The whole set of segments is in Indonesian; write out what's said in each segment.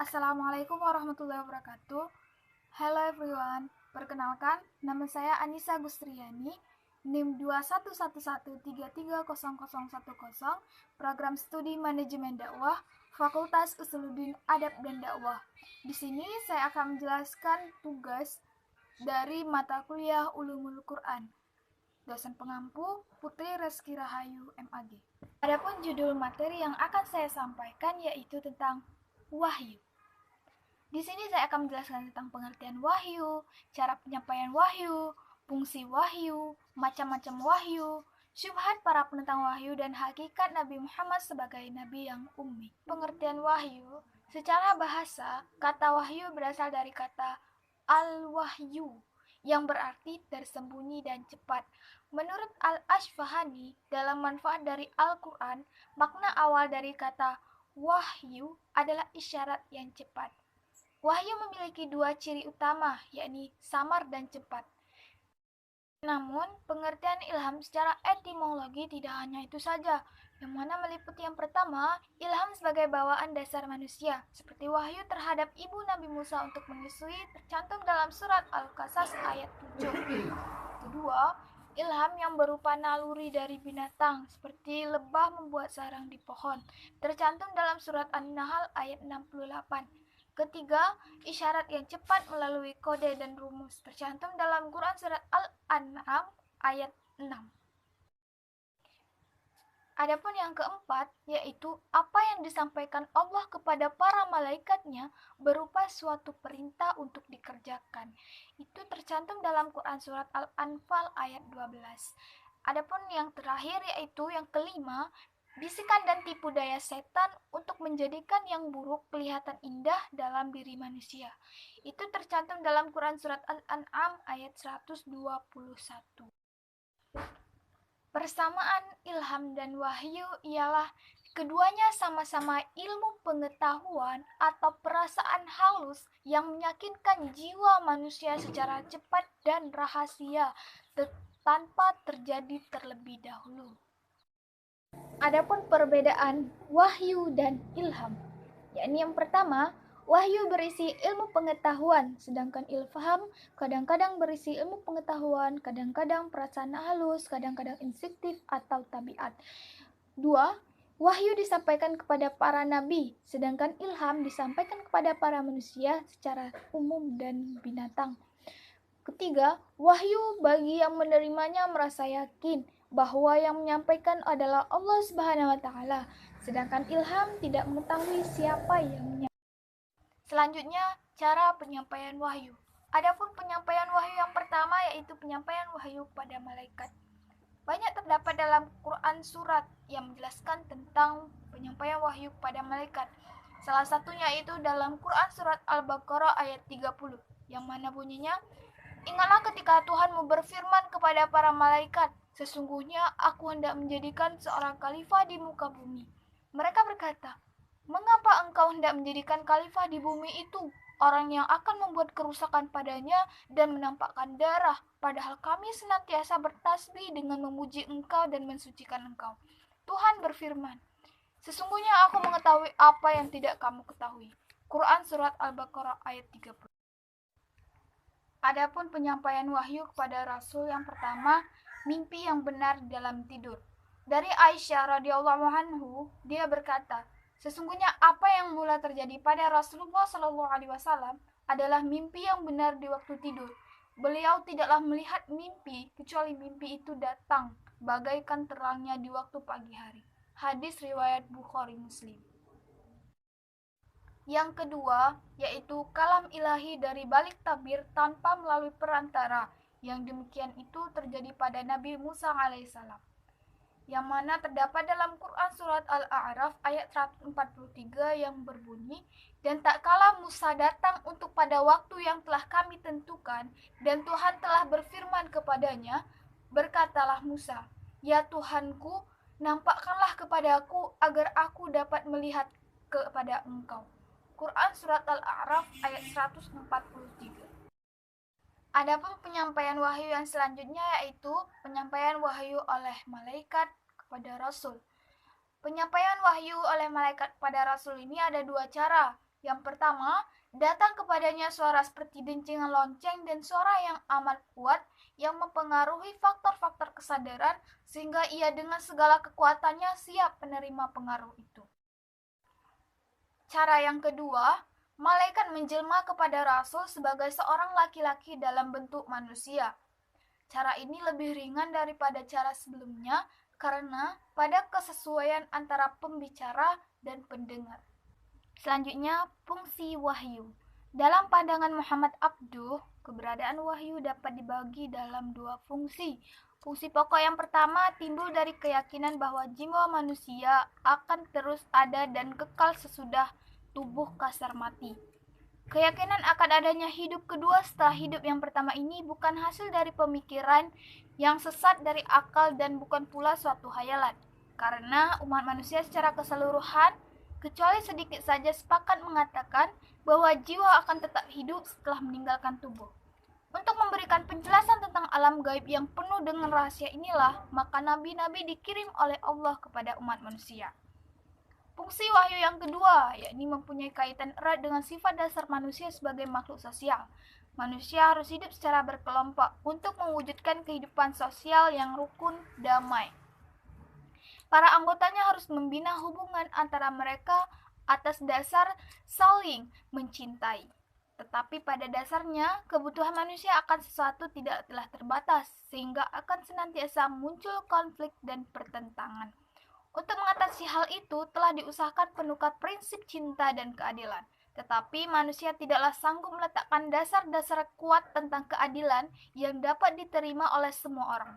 Assalamualaikum warahmatullahi wabarakatuh. Hello everyone. Perkenalkan, nama saya Anissa Gustriani, NIM 2111330010, Program Studi Manajemen Dakwah, Fakultas Usuluddin Adab dan Dakwah. Di sini saya akan menjelaskan tugas dari mata kuliah Ulumul Quran. Dosen pengampu Putri Reski Rahayu, MAG. Adapun judul materi yang akan saya sampaikan yaitu tentang wahyu. Di sini saya akan menjelaskan tentang pengertian wahyu, cara penyampaian wahyu, fungsi wahyu, macam-macam wahyu, syubhat para penentang wahyu, dan hakikat Nabi Muhammad sebagai Nabi yang ummi. Pengertian wahyu, secara bahasa, kata wahyu berasal dari kata al-wahyu, yang berarti tersembunyi dan cepat. Menurut Al-Ashfahani, dalam manfaat dari Al-Quran, makna awal dari kata wahyu adalah isyarat yang cepat. Wahyu memiliki dua ciri utama, yakni samar dan cepat. Namun, pengertian ilham secara etimologi tidak hanya itu saja, yang mana meliputi yang pertama, ilham sebagai bawaan dasar manusia, seperti wahyu terhadap ibu Nabi Musa untuk menyusui tercantum dalam surat Al-Qasas ayat 7. Kedua, ilham yang berupa naluri dari binatang, seperti lebah membuat sarang di pohon, tercantum dalam surat An-Nahl ayat 68. Ketiga, isyarat yang cepat melalui kode dan rumus, tercantum dalam Quran surat Al-An'am ayat 6. Adapun yang keempat, yaitu apa yang disampaikan Allah kepada para malaikatnya berupa suatu perintah untuk dikerjakan. Itu tercantum dalam Quran surat Al-Anfal ayat 12. Adapun yang terakhir, yaitu yang kelima, bisikan dan tipu daya setan untuk menjadikan yang buruk kelihatan indah dalam diri manusia. Itu tercantum dalam Quran surat Al-An'am ayat 121. Persamaan ilham dan wahyu ialah keduanya sama-sama ilmu pengetahuan atau perasaan halus yang meyakinkan jiwa manusia secara cepat dan rahasia tanpa terjadi terlebih dahulu. Adapun perbedaan wahyu dan ilham, yakni yang pertama, wahyu berisi ilmu pengetahuan, sedangkan ilham kadang-kadang berisi ilmu pengetahuan, kadang-kadang perasaan halus, kadang-kadang instinktif atau tabiat. Dua, wahyu disampaikan kepada para nabi, sedangkan ilham disampaikan kepada para manusia secara umum dan binatang. Ketiga, wahyu bagi yang menerimanya merasa yakin bahwa yang menyampaikan adalah Allah Subhanahu wa Ta'ala, sedangkan ilham tidak mengetahui siapa yang menyampaikan. Selanjutnya, cara penyampaian wahyu. Adapun penyampaian wahyu yang pertama yaitu penyampaian wahyu pada malaikat. Banyak terdapat dalam Quran surat yang menjelaskan tentang penyampaian wahyu pada malaikat. Salah satunya itu dalam Quran surat Al-Baqarah ayat 30, yang mana bunyinya, ingatlah ketika Tuhanmu berfirman kepada para malaikat, sesungguhnya aku hendak menjadikan seorang khalifah di muka bumi. Mereka berkata, mengapa engkau hendak menjadikan khalifah di bumi itu? Orang yang akan membuat kerusakan padanya dan menampakkan darah, padahal kami senantiasa bertasbih dengan memuji engkau dan mensucikan engkau. Tuhan berfirman, sesungguhnya aku mengetahui apa yang tidak kamu ketahui. Quran surat Al-Baqarah ayat 30. Adapun penyampaian wahyu kepada Rasul yang pertama, mimpi yang benar dalam tidur. Dari Aisyah radhiyallahu anhu, dia berkata, sesungguhnya apa yang mula terjadi pada Rasulullah SAW adalah mimpi yang benar di waktu tidur. Beliau tidaklah melihat mimpi kecuali mimpi itu datang bagaikan terangnya di waktu pagi hari. Hadis riwayat Bukhari Muslim. Yang kedua, yaitu kalam ilahi dari balik tabir tanpa melalui perantara. Yang demikian itu terjadi pada Nabi Musa alaihissalam, yang mana terdapat dalam Quran surat Al-A'raf ayat 143 yang berbunyi, dan tak kala Musa datang untuk pada waktu yang telah kami tentukan, dan Tuhan telah berfirman kepadanya, berkatalah Musa, ya Tuhanku, nampakkanlah kepadaku agar aku dapat melihat kepada engkau. Quran surat Al-A'raf ayat 143. Adapun penyampaian wahyu yang selanjutnya yaitu penyampaian wahyu oleh malaikat kepada Rasul. Penyampaian wahyu oleh malaikat kepada Rasul ini ada dua cara, Yang pertama, datang kepadanya suara seperti dencingan lonceng dan suara yang amat kuat yang mempengaruhi faktor-faktor kesadaran sehingga ia dengan segala kekuatannya siap menerima pengaruh itu. Cara yang kedua, malaikat menjelma kepada Rasul sebagai seorang laki-laki dalam bentuk manusia. Cara ini lebih ringan daripada cara sebelumnya karena pada kesesuaian antara pembicara dan pendengar. Selanjutnya, fungsi wahyu. Dalam pandangan Muhammad Abduh, keberadaan wahyu dapat dibagi dalam dua fungsi. Fungsi pokok yang pertama timbul dari keyakinan bahwa jiwa manusia akan terus ada dan kekal sesudah tubuh kasar mati. Keyakinan akan adanya hidup kedua setelah hidup yang pertama ini bukan hasil dari pemikiran yang sesat dari akal dan bukan pula suatu hayalan. Karena umat manusia secara keseluruhan, kecuali sedikit saja sepakat mengatakan bahwa jiwa akan tetap hidup setelah meninggalkan tubuh. Untuk memberikan penjelasan tentang alam gaib yang penuh dengan rahasia inilah, maka nabi-nabi dikirim oleh Allah kepada umat manusia. Fungsi wahyu yang kedua, yakni mempunyai kaitan erat dengan sifat dasar manusia sebagai makhluk sosial. Manusia harus hidup secara berkelompok untuk mewujudkan kehidupan sosial yang rukun, damai. Para anggotanya harus membina hubungan antara mereka atas dasar saling mencintai. Tetapi pada dasarnya, kebutuhan manusia akan sesuatu tidak telah terbatas, sehingga akan senantiasa muncul konflik dan pertentangan. Untuk mengatasi hal itu, telah diusahakan penukar prinsip cinta dan keadilan. Tetapi manusia tidaklah sanggup meletakkan dasar-dasar kuat tentang keadilan yang dapat diterima oleh semua orang.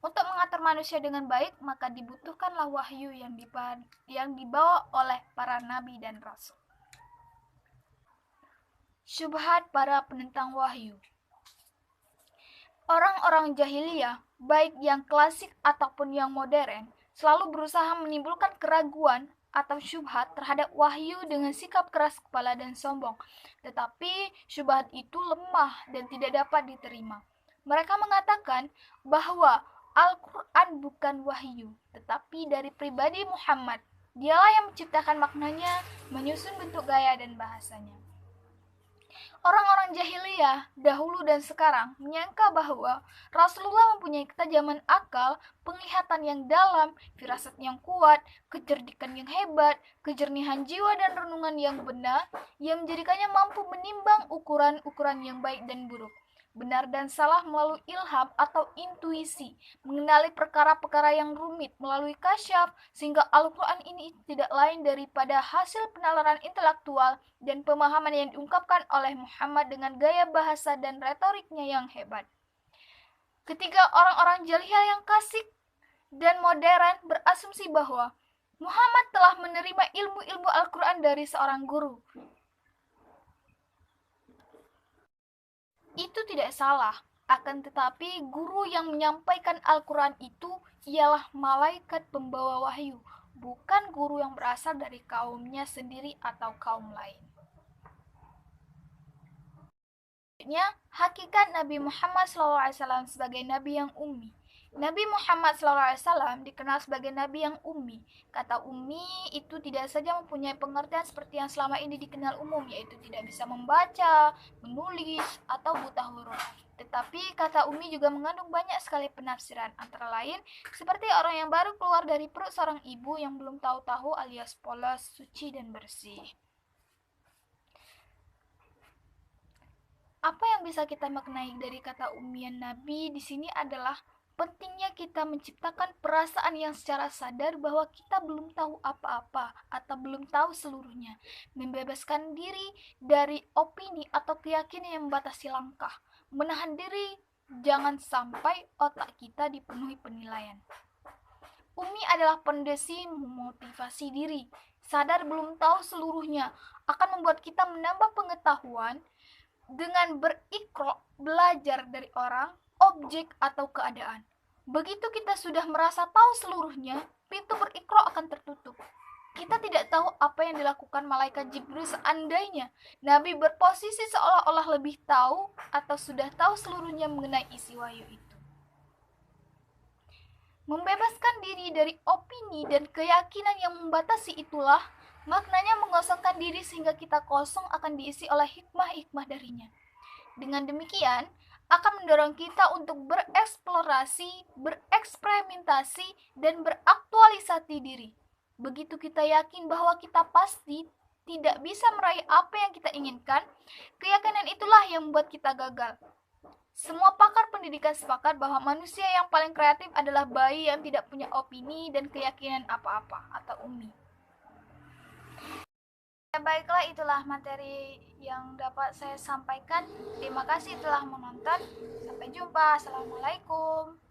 Untuk mengatur manusia dengan baik, maka dibutuhkanlah wahyu yang dibawa oleh para nabi dan rasul. Syubhat para penentang wahyu. Orang-orang jahiliyah, baik yang klasik ataupun yang modern, selalu berusaha menimbulkan keraguan atau syubhat terhadap wahyu dengan sikap keras kepala dan sombong. Tetapi syubhat itu lemah dan tidak dapat diterima. Mereka mengatakan bahwa Al-Quran bukan wahyu, tetapi dari pribadi Muhammad. Dialah yang menciptakan maknanya, menyusun bentuk gaya dan bahasanya. Orang-orang jahiliyah dahulu dan sekarang menyangka bahwa Rasulullah mempunyai ketajaman akal, penglihatan yang dalam, firasat yang kuat, kecerdikan yang hebat, kejernihan jiwa dan renungan yang benar, yang menjadikannya mampu menimbang ukuran-ukuran yang baik dan buruk, benar dan salah melalui ilham atau intuisi, mengenali perkara-perkara yang rumit melalui kasyaf, sehingga Al-Quran ini tidak lain daripada hasil penalaran intelektual dan pemahaman yang diungkapkan oleh Muhammad dengan gaya bahasa dan retoriknya yang hebat. Ketiga orang-orang jahiliyah yang klasik dan modern berasumsi bahwa Muhammad telah menerima ilmu-ilmu Al-Quran dari seorang guru. Itu tidak salah, akan tetapi guru yang menyampaikan Al-Quran itu ialah malaikat pembawa wahyu, bukan guru yang berasal dari kaumnya sendiri atau kaum lain. Hakikat Nabi Muhammad SAW sebagai Nabi yang ummi. Nabi Muhammad SAW dikenal sebagai Nabi yang ummi. Kata ummi itu tidak saja mempunyai pengertian seperti yang selama ini dikenal umum, yaitu tidak bisa membaca, menulis, atau buta huruf. Tetapi kata ummi juga mengandung banyak sekali penafsiran, antara lain seperti orang yang baru keluar dari perut seorang ibu yang belum tahu-tahu alias polos, suci, dan bersih. Apa yang bisa kita maknai dari kata ummian Nabi di sini adalah pentingnya kita menciptakan perasaan yang secara sadar bahwa kita belum tahu apa-apa atau belum tahu seluruhnya, membebaskan diri dari opini atau keyakinan yang membatasi langkah, menahan diri jangan sampai otak kita dipenuhi penilaian. Umi adalah pondasi memotivasi diri, sadar belum tahu seluruhnya akan membuat kita menambah pengetahuan dengan berikro, belajar dari orang, objek, atau keadaan. Begitu kita sudah merasa tahu seluruhnya, pintu berikro akan tertutup. Kita tidak tahu apa yang dilakukan malaikat Jibril seandainya Nabi berposisi seolah-olah lebih tahu atau sudah tahu seluruhnya mengenai isi wahyu itu. Membebaskan diri dari opini dan keyakinan yang membatasi itulah Maknanya mengosongkan diri sehingga kita kosong akan diisi oleh hikmah-hikmah darinya. Dengan demikian, akan mendorong kita untuk bereksplorasi, bereksperimentasi, dan beraktualisasi diri. Begitu kita yakin bahwa kita pasti tidak bisa meraih apa yang kita inginkan, keyakinan itulah yang membuat kita gagal. Semua pakar pendidikan sepakat bahwa manusia yang paling kreatif adalah bayi yang tidak punya opini dan keyakinan apa-apa atau ummi. Ya, baiklah, itulah materi yang dapat saya sampaikan. Terima kasih telah menonton. Sampai jumpa. Assalamualaikum.